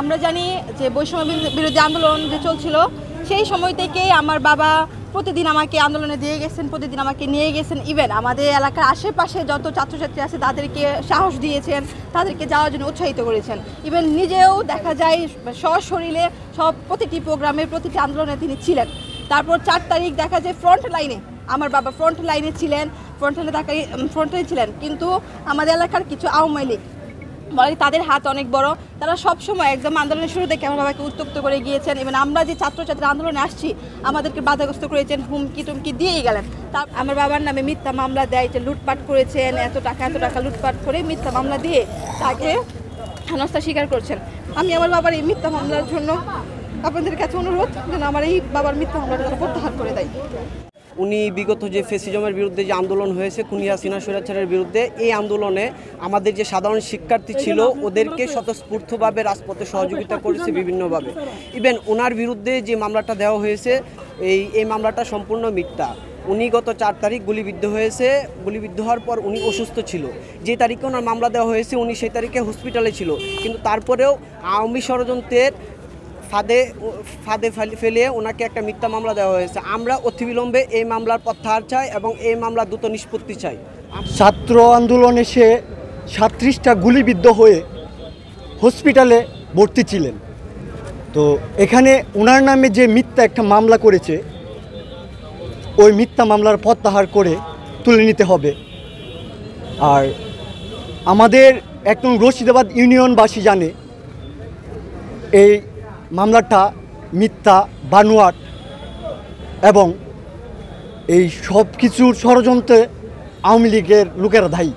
আমরা জানি যে বৈষম্য বিরোধী আন্দোলন যে চলছিল সেই সময় থেকেই আমার বাবা প্রতিদিন আমাকে আন্দোলনে দিয়ে গেছেন, প্রতিদিন আমাকে নিয়ে গেছেন। ইভেন আমাদের এলাকার আশেপাশে যত ছাত্রছাত্রী আছে তাদেরকে সাহস দিয়েছেন, তাদেরকে যাওয়ার জন্য উৎসাহিত করেছেন। ইভেন নিজেও দেখা যায় সশরীরে সব প্রতিটি প্রোগ্রামে প্রতিটি আন্দোলনে তিনি ছিলেন। তারপর 4 তারিখ দেখা যায় ফ্রন্ট লাইনে আমার বাবা ফ্রন্ট লাইনে ছিলেন, কিন্তু আমাদের এলাকার কিছু আওয়ামী লীগ বলে তাদের হাত অনেক বড়, তারা সবসময় একদম আন্দোলনের শুরু থেকে আমার বাবাকে উত্ত্যক্ত করে গিয়েছেন। এবং আমরা যে ছাত্রছাত্রী আন্দোলনে আসছি আমাদেরকে বাধাগ্রস্ত করেছেন, হুমকি টুমকি দিয়েই গেলেন। তা আমার বাবার নামে মিথ্যা মামলা দেয় যে লুটপাট করেছেন, এত টাকা লুটপাট করে মিথ্যা মামলা দিয়ে তাকে হেনস্থা স্বীকার করছেন। আমি আমার বাবার এই মিথ্যা মামলার জন্য আপনাদের কাছে অনুরোধ যেন আমার এই বাবার মিথ্যা মামলাটা তারা প্রত্যাহার করে দেয়। উনি বিগত যে ফ্যাসিজমের বিরুদ্ধে যে আন্দোলন হয়েছে, খুনি হাসিনা স্বৈরাচারের বিরুদ্ধে, এই আন্দোলনে আমাদের যে সাধারণ শিক্ষার্থী ছিল ওদেরকে স্বতঃস্ফূর্তভাবে রাজপথে সহযোগিতা করেছে বিভিন্নভাবে। ইভেন ওনার বিরুদ্ধে যে মামলাটা দেওয়া হয়েছে এই মামলাটা সম্পূর্ণ মিথ্যা। উনি গত 4 তারিখ গুলিবিদ্ধ হওয়ার পর উনি অসুস্থ ছিল। যে তারিখে ওনার মামলা দেওয়া হয়েছে উনি সেই তারিখে হসপিটালে ছিল, কিন্তু তারপরেও আওয়ামী ষড়যন্ত্রের ফাঁদে ফেলে ওনাকে একটা মিথ্যা মামলা দেওয়া হয়েছে। আমরা অতিবিলম্বে এই মামলার প্রত্যাহার চাই এবং এই মামলার দ্রুত নিষ্পত্তি চাই। ছাত্র আন্দোলনে সে 37টা গুলিবিদ্ধ হয়ে হসপিটালে ভর্তি ছিলেন। তো এখানে ওনার নামে যে মিথ্যা একটা মামলা করেছে ওই মিথ্যা মামলার প্রত্যাহার করে তুলে নিতে হবে। আর আমাদের একদম রশিদাবাদ ইউনিয়নবাসী জানে এই মামলাটা মিথ্যা, বানোয়াট এবং এই সব কিছুর ষড়যন্ত্রে আওয়ামী লীগের লোকেরা দায়ী।